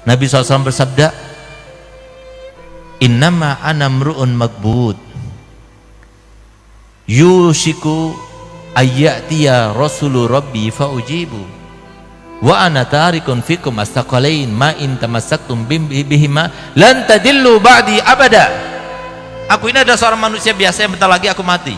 Nabi SAW bersabda, innama ana mru'un magbud yushiku ayyatiya rasulu rabbi faujibu wa ana tarikun fikum astaqalain ma in tamassaktum bihima lan tadillu ba'di abada. Aku ini adalah seorang manusia biasa yang bentar lagi aku mati.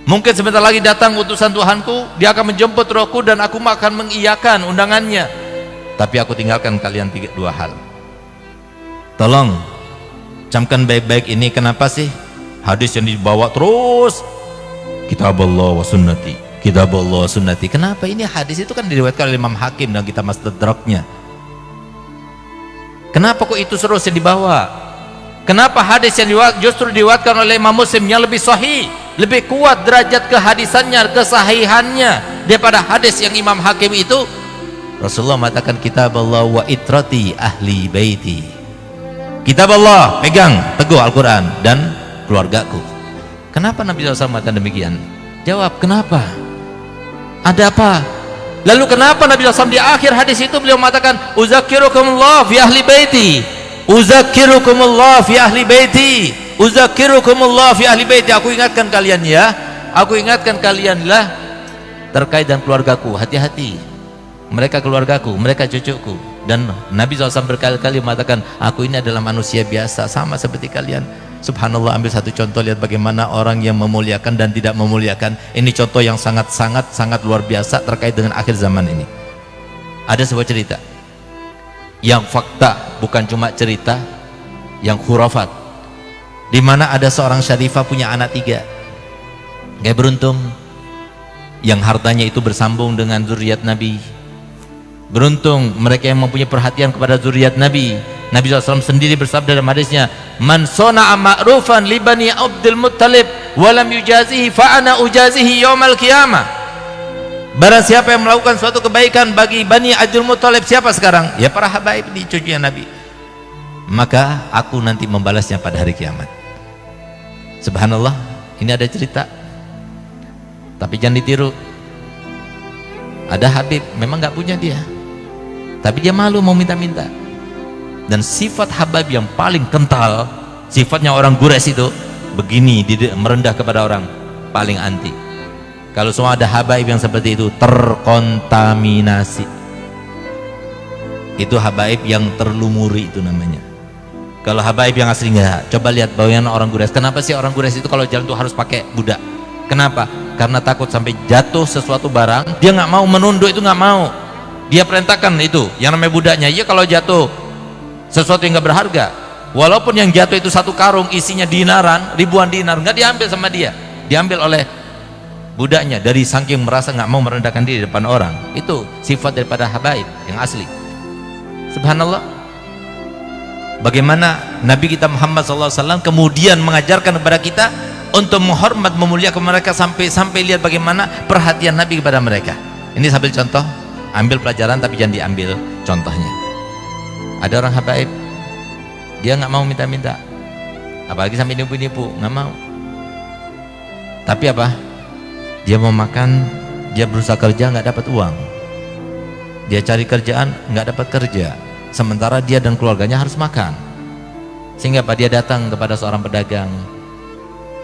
Mungkin sebentar lagi datang utusan Tuhanku, dia akan menjemput rohku dan aku akan mengiyakan undangannya. Tapi aku tinggalkan kalian dua hal. Tolong camkan baik-baik ini. Kenapa sih hadis yang dibawa terus kitab Allah wa sunnati, kitab Allah wa sunnati? Kenapa? Ini hadis itu kan diriwayatkan oleh Imam Hakim dan kita Mustadraknya. Kenapa kok itu terus yang dibawa? Kenapa hadis yang justru diriwayatkan oleh Imam Muslim yang lebih sahih, lebih kuat derajat kehadisannya, kesahihannya daripada hadis yang Imam Hakim itu? Rasulullah mengatakan kitab Allah wa itrati ahli baiti. Kitab Allah, pegang teguh Al-Quran, dan keluargaku. Kenapa Nabi SAW mengatakan demikian? Jawab, kenapa? Ada apa? Lalu kenapa Nabi SAW di akhir hadis itu beliau mengatakan uzakirukumullah fi ahli baiti, uzakirukumullah fi ahli baiti, uzakirukumullah fi ahli baiti. Aku ingatkan kalian ya, aku ingatkan kalian lah terkait dengan keluargaku. Hati-hati, mereka keluargaku, mereka cucuku. Dan Nabi SAW berkali-kali mengatakan, aku ini adalah manusia biasa sama seperti kalian. Subhanallah, ambil satu contoh, lihat bagaimana orang yang memuliakan dan tidak memuliakan. Ini contoh yang sangat luar biasa terkait dengan akhir zaman ini. Ada sebuah cerita yang fakta, bukan cuma cerita yang khurafat, di mana ada seorang syarifah punya anak 3. Gak beruntung yang hartanya itu bersambung dengan zuriat Nabi. Beruntung mereka yang mempunyai perhatian kepada zuriat Nabi. Nabi SAW sendiri bersabda dalam hadisnya, man sona'a ma'rufan li bani Abdul Muttalib walam yujazihi fa'ana ujazihi yawmal qiyamah. Barang siapa yang melakukan suatu kebaikan bagi Bani Abdul Muttalib, siapa sekarang? Ya para habaib di cucunya Nabi. Maka aku nanti membalasnya pada hari kiamat. Subhanallah, ini ada cerita. Tapi jangan ditiru. Ada Habib, memang nggak punya dia, tapi dia malu mau minta-minta. Dan sifat Habib yang paling kental, sifatnya orang Quraisy itu begini, merendah kepada orang, paling anti. Kalau semua ada Habib yang seperti itu, terkontaminasi. Itu Habib yang terlumuri, itu namanya. Kalau Habib yang asli enggak. Coba lihat bagaimana orang Quraisy. Kenapa sih orang Quraisy itu kalau jalan tuh harus pakai budak? Kenapa? Karena takut sampai jatuh sesuatu barang, dia nggak mau menunduk, itu nggak mau. Dia perintahkan itu yang namanya budaknya, ya kalau jatuh sesuatu yang nggak berharga, walaupun yang jatuh itu satu karung isinya dinaran, ribuan dinar, nggak diambil sama dia, diambil oleh budaknya. Dari saking merasa nggak mau merendahkan diri di depan orang. Itu sifat daripada habaib yang asli. Subhanallah, bagaimana Nabi kita Muhammad SAW kemudian mengajarkan kepada kita untuk menghormat, memuliakan mereka, sampai lihat bagaimana perhatian Nabi kepada mereka. Ini sambil contoh, ambil pelajaran tapi jangan diambil contohnya. Ada orang habaib, dia nggak mau minta-minta, apalagi sampai nipu-nipu, nggak mau. Tapi apa? Dia mau makan, dia berusaha kerja nggak dapat uang, dia cari kerjaan nggak dapat kerja, sementara dia dan keluarganya harus makan. Sehingga apa? Dia datang kepada seorang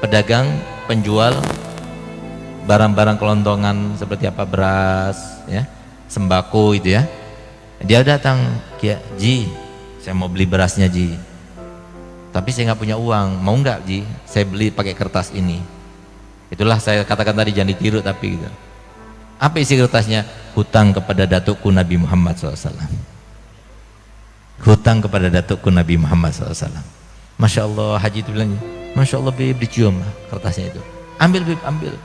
pedagang penjual barang-barang kelontongan seperti apa, beras, ya, sembako itu ya. Dia datang, Ji, saya mau beli berasnya Ji, tapi saya nggak punya uang, mau nggak Ji, saya beli pakai kertas ini. Itulah saya katakan tadi, jangan ditiru tapi gitu. Apa isi kertasnya? Hutang kepada datukku Nabi Muhammad SAW. Hutang kepada datukku Nabi Muhammad SAW. Masya Allah, Haji itu bilangnya, Masya Allah Bib, dicium kertasnya itu. Ambil Bib, ambil.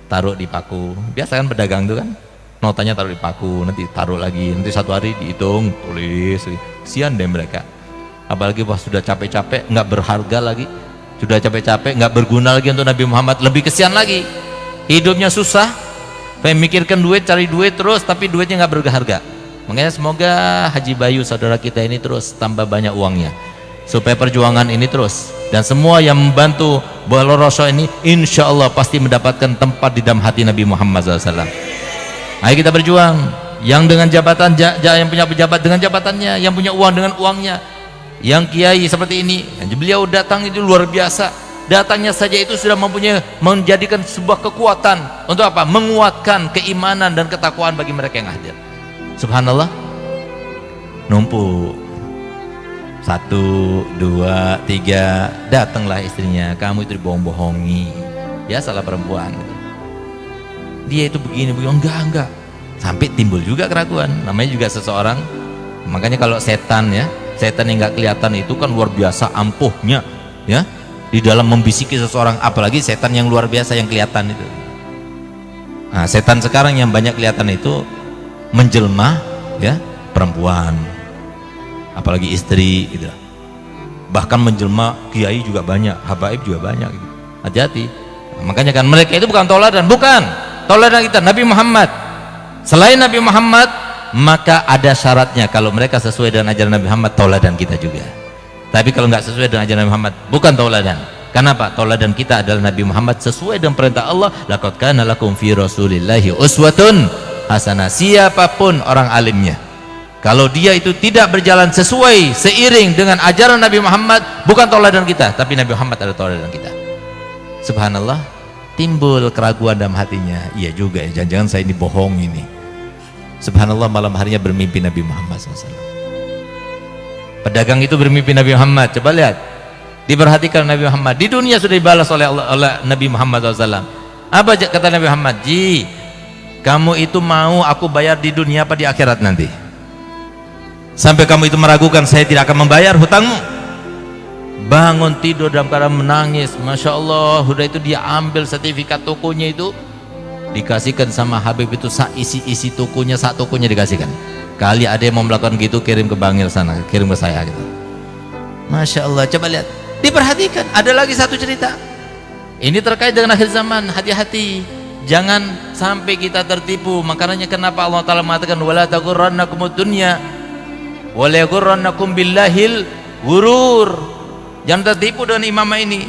Taruh di paku. Biasa kan pedagang itu kan, notanya taruh di paku, nanti taruh lagi, nanti satu hari dihitung, tulis. Kesian deh mereka. Apalagi pas sudah capek-capek, nggak berharga lagi. Sudah capek-capek, nggak berguna lagi untuk Nabi Muhammad. Lebih kesian lagi. Hidupnya susah, pengen mikirkan duit, cari duit terus, tapi duitnya nggak berharga. Makanya semoga Haji Bayu saudara kita ini terus tambah banyak uangnya, supaya perjuangan ini terus, dan semua yang membantu Bola Rasul ini insya Allah pasti mendapatkan tempat di dalam hati Nabi Muhammad SAW. Ayo kita berjuang. yang dengan jabatan, yang punya pejabat dengan jabatannya, yang punya uang dengan uangnya, yang kiai seperti ini, beliau datang itu luar biasa. Datangnya saja itu sudah menjadikan sebuah kekuatan untuk apa? Menguatkan keimanan dan ketakwaan bagi mereka yang hadir. Subhanallah, numpuk 1, 2, 3, datanglah istrinya, kamu itu dibohong-bohongi, ya salah perempuan, dia itu begini, enggak, sampai timbul juga keraguan. Namanya juga seseorang, makanya kalau setan ya, setan yang nggak kelihatan itu kan luar biasa ampuhnya ya, di dalam membisiki seseorang, apalagi setan yang luar biasa yang kelihatan itu. Nah, setan sekarang yang banyak kelihatan itu menjelma ya, perempuan, apalagi istri gitu. Bahkan menjelma kiai juga banyak, habaib juga banyak gitu. Hati-hati. Nah, makanya kan mereka itu bukan toladan, bukan toladan kita Nabi Muhammad. Selain Nabi Muhammad, maka ada syaratnya. Kalau mereka sesuai dengan ajaran Nabi Muhammad, toladan kita juga. Tapi kalau nggak sesuai dengan ajaran Nabi Muhammad, bukan toladan. Kenapa? Toladan kita adalah Nabi Muhammad sesuai dengan perintah Allah. Laqad kana lakum fi rasulillahi uswatun hasanah. Siapapun orang alimnya, kalau dia itu tidak berjalan sesuai seiring dengan ajaran Nabi Muhammad, bukan toladan kita, tapi Nabi Muhammad adalah toladan kita. Subhanallah, timbul keraguan dalam hatinya. Iya juga ya, jangan-jangan saya ini bohong ini. Subhanallah, malam harinya bermimpi Nabi Muhammad SAW. Pedagang itu bermimpi Nabi Muhammad. Coba lihat, diperhatikan Nabi Muhammad. Di dunia sudah dibalas oleh Allah, oleh Nabi Muhammad SAW. Apa kata Nabi Muhammad? Ji, kamu itu mau aku bayar di dunia apa di akhirat nanti? Sampai kamu itu meragukan saya tidak akan membayar hutangmu. Bangun tidur dalam keadaan menangis. Masya Allah, udah itu dia ambil sertifikat tokonya itu, dikasihkan sama Habib itu, isi tokonya, sak tokonya dikasihkan. Kali ada yang mau melakukan gitu, kirim ke Bangil sana, kirim ke saya gitu. Masya Allah, coba lihat, diperhatikan. Ada lagi satu cerita, ini terkait dengan akhir zaman. Hati-hati, jangan sampai kita tertipu. Makanya kenapa Allah Ta'ala mengatakan wala taghurrannakumud dunya wala yaghurrannakum billahil ghurur. Jangan tertipu dengan imamah ini,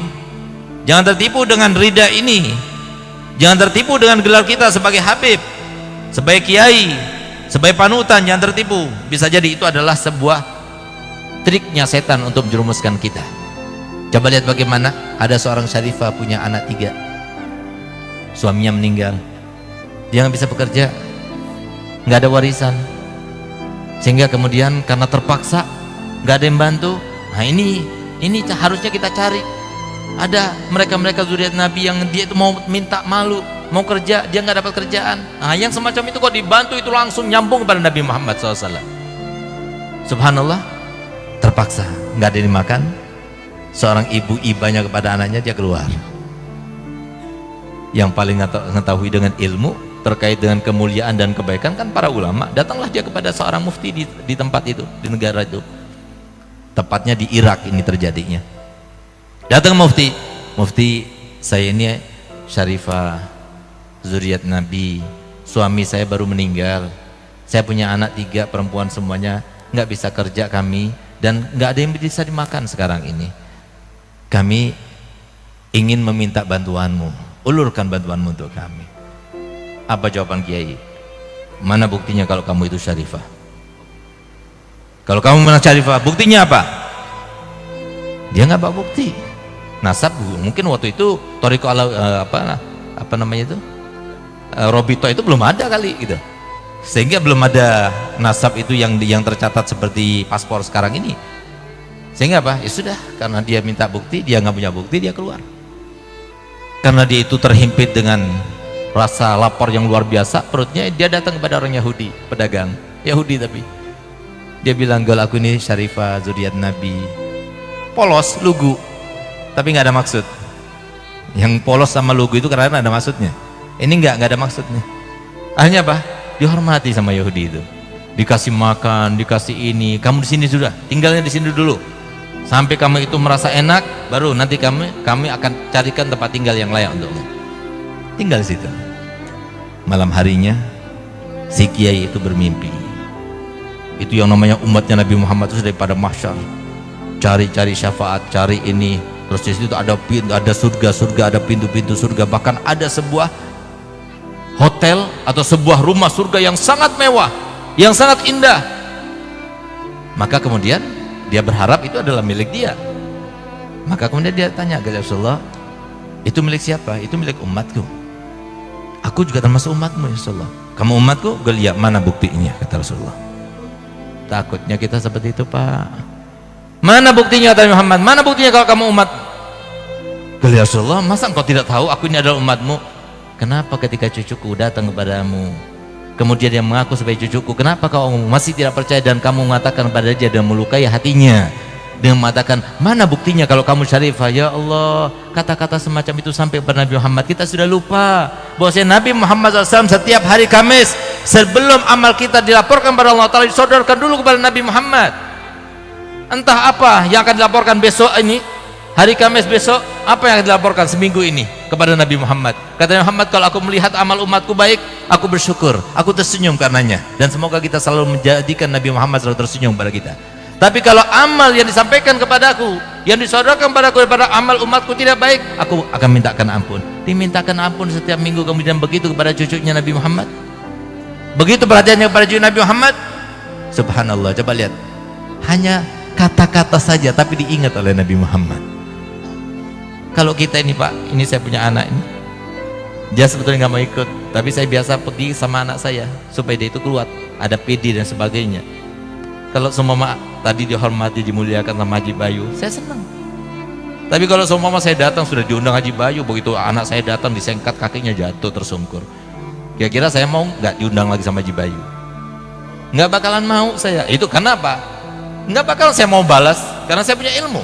jangan tertipu dengan rida ini, jangan tertipu dengan gelar kita sebagai Habib, sebagai kiai, sebagai panutan. Jangan tertipu. Bisa jadi itu adalah sebuah triknya setan untuk menjerumuskan kita. Coba lihat bagaimana ada seorang syarifah punya anak 3, suaminya meninggal, dia nggak bisa bekerja, nggak ada warisan, sehingga kemudian karena terpaksa nggak ada yang bantu. Nah ini harusnya kita cari. Ada mereka zuriat Nabi yang dia itu mau minta malu, mau kerja, dia nggak dapat kerjaan. Nah, yang semacam itu kok dibantu, itu langsung nyambung kepada Nabi Muhammad SAW. Subhanallah, terpaksa nggak ada yang dimakan. Seorang ibu ibanya kepada anaknya, dia keluar. Yang paling mengetahui dengan ilmu terkait dengan kemuliaan dan kebaikan kan para ulama. Datanglah dia kepada seorang mufti di tempat itu, di negara itu. Tepatnya di Irak ini terjadinya. Datang mufti, saya ini syarifah zuriat Nabi, suami saya baru meninggal, saya punya anak 3 perempuan semuanya, nggak bisa kerja kami, dan nggak ada yang bisa dimakan sekarang ini. Kami ingin meminta bantuanmu, ulurkan bantuanmu untuk kami. Apa jawaban kiai? Mana buktinya kalau kamu itu syarifah? Kalau kamu menang syarifah, buktinya apa? Dia nggak bawa bukti. Nasab mungkin waktu itu Toriko apa namanya itu, Robito itu belum ada kali gitu, sehingga belum ada nasab itu yang tercatat seperti paspor sekarang ini. Sehingga apa? Ya sudah, karena dia minta bukti, dia nggak punya bukti, dia keluar. Karena dia itu terhimpit dengan rasa lapar yang luar biasa, perutnya, dia datang kepada orang Yahudi, pedagang Yahudi, tapi dia bilang, "Gol, aku ini syarifah zuriat Nabi." Polos, lugu, tapi nggak ada maksud. Yang polos sama lugu itu karena ada maksudnya. Ini nggak ada maksudnya. Akhirnya apa? Dihormati sama Yahudi itu, dikasih makan, dikasih ini. Kamu di sini sudah, tinggalnya di sini dulu, sampai kamu itu merasa enak, baru nanti kami akan carikan tempat tinggal yang layak untukmu. Tinggal di situ. Malam harinya si kiai itu bermimpi. Itu yang namanya umatnya Nabi Muhammad itu daripada mahsyar, cari syafaat, cari ini. Terus di situ ada surga, ada pintu-pintu surga, bahkan ada sebuah hotel atau sebuah rumah surga yang sangat mewah, yang sangat indah. Maka kemudian dia berharap itu adalah milik dia. Maka kemudian dia tanya kepada Rasulullah, itu milik siapa? Itu milik umatku. Aku juga termasuk umatmu ya Rasulullah. Kamu umatku? Ya, mana buktinya? Kata Rasulullah. Takutnya kita seperti itu, Pak. Mana buktinya, kata Muhammad? Mana buktinya kalau kamu umat? Ya Rasulullah, masa engkau tidak tahu aku ini adalah umatmu? Kenapa ketika cucuku datang kepadamu, kemudian dia mengaku sebagai cucuku, kenapa kau masih tidak percaya dan kamu mengatakan kepada dia dan melukai hatinya dengan mengatakan, mana buktinya kalau kamu syarifah? Ya Allah, kata-kata semacam itu sampai kepada Nabi Muhammad. Kita sudah lupa bahwasanya Nabi Muhammad SAW setiap hari Kamis sebelum amal kita dilaporkan kepada Allah Ta'ala, disodorkan dulu kepada Nabi Muhammad. Entah apa yang akan dilaporkan besok ini, hari Kamis besok, apa yang akan dilaporkan seminggu ini kepada Nabi Muhammad. Kata Muhammad, kalau aku melihat amal umatku baik, aku bersyukur, aku tersenyum karenanya. Dan semoga kita selalu menjadikan Nabi Muhammad selalu tersenyum pada kita. Tapi kalau amal yang disampaikan kepadaku, yang disodorkan kepadaku daripada amal umatku tidak baik, aku akan mintakan ampun. Dimintakan ampun setiap minggu. Kemudian begitu kepada cucunya Nabi Muhammad, begitu perhatiannya kepada cucu Nabi Muhammad. Subhanallah, coba lihat, hanya kata-kata saja tapi diingat oleh Nabi Muhammad. Kalau kita ini, Pak, ini saya punya anak ini, dia sebetulnya nggak mau ikut, tapi saya biasa pergi sama anak saya supaya dia itu keluar, ada PD dan sebagainya. Kalau semua tadi dihormati, dimuliakan sama Haji Bayu, saya senang. Tapi kalau semua saya datang sudah diundang Haji Bayu, begitu anak saya datang disengkat kakinya jatuh tersungkur, kira-kira saya mau nggak diundang lagi sama Haji Bayu? Nggak bakalan mau saya. Itu kenapa? Nggak bakal saya mau balas karena saya punya ilmu.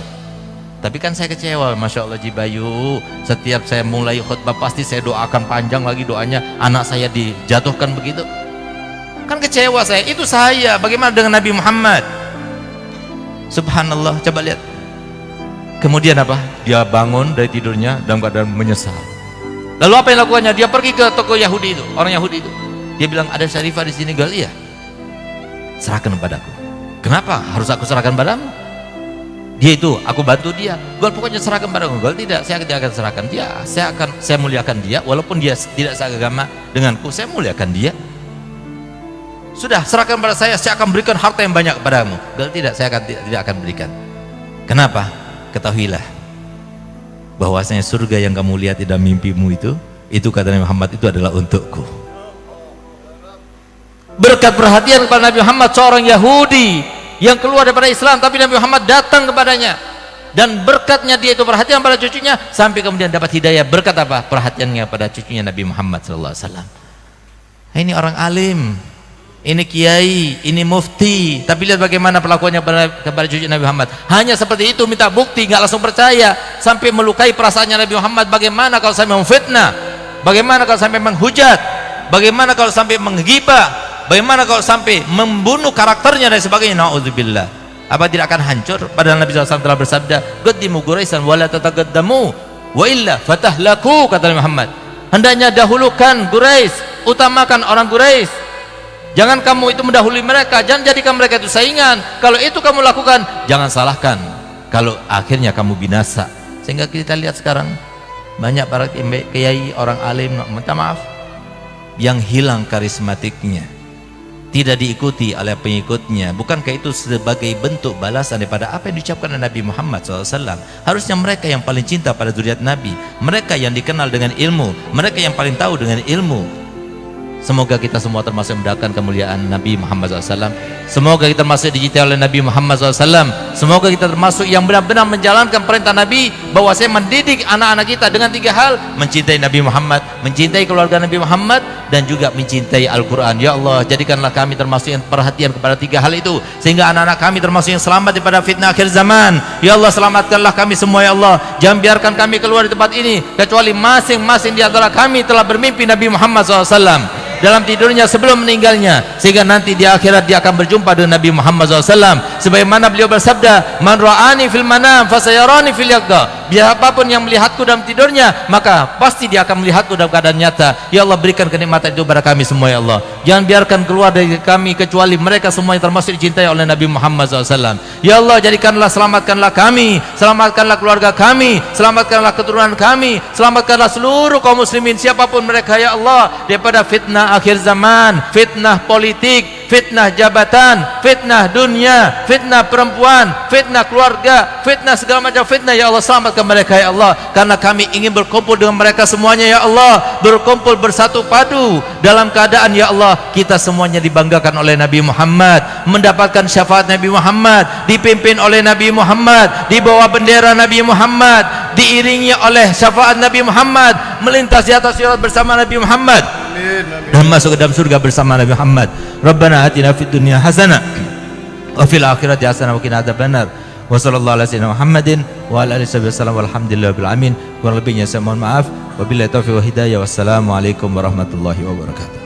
Tapi kan saya kecewa, Masya Allah Haji Bayu, setiap saya mulai khutbah pasti saya doakan panjang lagi doanya, anak saya dijatuhkan begitu. Kan kecewa saya, itu saya. Bagaimana dengan Nabi Muhammad? Subhanallah, coba lihat. Kemudian apa? Dia bangun dari tidurnya dalam keadaan menyesal. Lalu apa yang lakukannya? Dia pergi ke toko Yahudi itu, orang Yahudi itu. Dia bilang, ada syarifah di sini, gal, iya. Serahkan padaku. Kenapa harus aku serahkan padamu? Dia itu, aku bantu dia. Gal, pokoknya serahkan padaku. Gal, tidak, saya tidak akan serahkan dia. Saya muliakan dia, walaupun dia tidak seagama denganku, saya muliakan dia. Sudah, serahkan pada saya akan berikan harta yang banyak kepadamu. Gal, tidak, saya tidak akan berikan. Kenapa? Ketahuilah bahwasanya surga yang kamu lihat di dalam mimpimu itu kata Nabi Muhammad, itu adalah untukku. Berkat perhatian kepada Nabi Muhammad, seorang Yahudi yang keluar daripada Islam, tapi Nabi Muhammad datang kepadanya, dan berkatnya dia itu perhatian pada cucunya, sampai kemudian dapat hidayah. Berkat apa? Perhatiannya pada cucunya Nabi Muhammad SAW. Ini orang alim, ini kiai, ini mufti, tapi lihat bagaimana perlakuannya kepada cucu Nabi Muhammad. Hanya seperti itu, minta bukti, nggak langsung percaya, sampai melukai perasaannya Nabi Muhammad. Bagaimana kalau sampai memfitnah? Bagaimana kalau sampai menghujat? Bagaimana kalau sampai menggibah? Bagaimana kalau sampai membunuh karakternya dan sebagainya? Na'udzubillah. Apa tidak akan hancur? Padahal Nabi SAW telah bersabda, qaddimu Quraisyan wa la tataqaddamu wa illa fatahlaku, kata Nabi Muhammad. Hendaknya dahulukan Quraisy, utamakan orang Quraisy. Jangan kamu itu mendahului mereka, jangan jadikan mereka itu saingan. Kalau itu kamu lakukan, jangan salahkan kalau akhirnya kamu binasa. Sehingga kita lihat sekarang banyak para kiai, orang alim, minta maaf, yang hilang karismatiknya, tidak diikuti oleh pengikutnya. Bukankah itu sebagai bentuk balasan daripada apa yang diucapkan oleh Nabi Muhammad SAW? Harusnya mereka yang paling cinta pada zuriat Nabi, mereka yang dikenal dengan ilmu, mereka yang paling tahu dengan ilmu. Semoga kita semua termasuk mendapatkan kemuliaan Nabi Muhammad SAW. Semoga kita termasuk dicintai oleh Nabi Muhammad SAW. Semoga kita termasuk yang benar-benar menjalankan perintah Nabi, bahwa saya mendidik anak-anak kita dengan 3 hal: mencintai Nabi Muhammad, mencintai keluarga Nabi Muhammad, dan juga mencintai Al-Quran. Ya Allah, jadikanlah kami termasuk yang perhatian kepada 3 hal itu, sehingga anak-anak kami termasuk yang selamat daripada fitnah akhir zaman. Ya Allah, selamatkanlah kami semua ya Allah. Jangan biarkan kami keluar di tempat ini kecuali masing-masing di antara kami telah bermimpi Nabi Muhammad SAW dalam tidurnya sebelum meninggalnya, sehingga nanti di akhirat dia akan berjumpa dengan Nabi Muhammad SAW sebagaimana beliau bersabda, man ra'ani fil manam fasayarani fil yaqda. biar apapun yang melihatku dalam tidurnya, maka pasti dia akan melihatku dalam keadaan nyata. Ya Allah, berikan kenikmatan itu kepada kami semua ya Allah. Jangan biarkan keluar dari kami kecuali mereka semua yang termasuk dicintai oleh Nabi Muhammad SAW. Ya Allah, jadikanlah, selamatkanlah kami, selamatkanlah keluarga kami, selamatkanlah keturunan kami, selamatkanlah seluruh kaum muslimin siapapun mereka ya Allah, daripada fitnah akhir zaman, fitnah politik, fitnah jabatan, fitnah dunia, fitnah perempuan, fitnah keluarga, fitnah segala macam fitnah ya Allah. Selamatkan mereka ya Allah, karena kami ingin berkumpul dengan mereka semuanya ya Allah, berkumpul bersatu padu dalam keadaan ya Allah kita semuanya dibanggakan oleh Nabi Muhammad, mendapatkan syafaat Nabi Muhammad, dipimpin oleh Nabi Muhammad, di bawah bendera Nabi Muhammad, diiringi oleh syafaat Nabi Muhammad, melintas di atas sirat bersama Nabi Muhammad, dan masuk ke dalam surga bersama Nabi Muhammad. Rabbana atina fid dunya hasanah wa fil akhirati hasanah wa qina adzabannar. Wa sallallahu ala sayyidina Muhammadin wa ala alihi wasallam walhamdulillahil alamin. Kurang lebihnya saya mohon maaf. Wabillahi taufiq wa hidayah. Wassalamualaikum warahmatullahi wabarakatuh.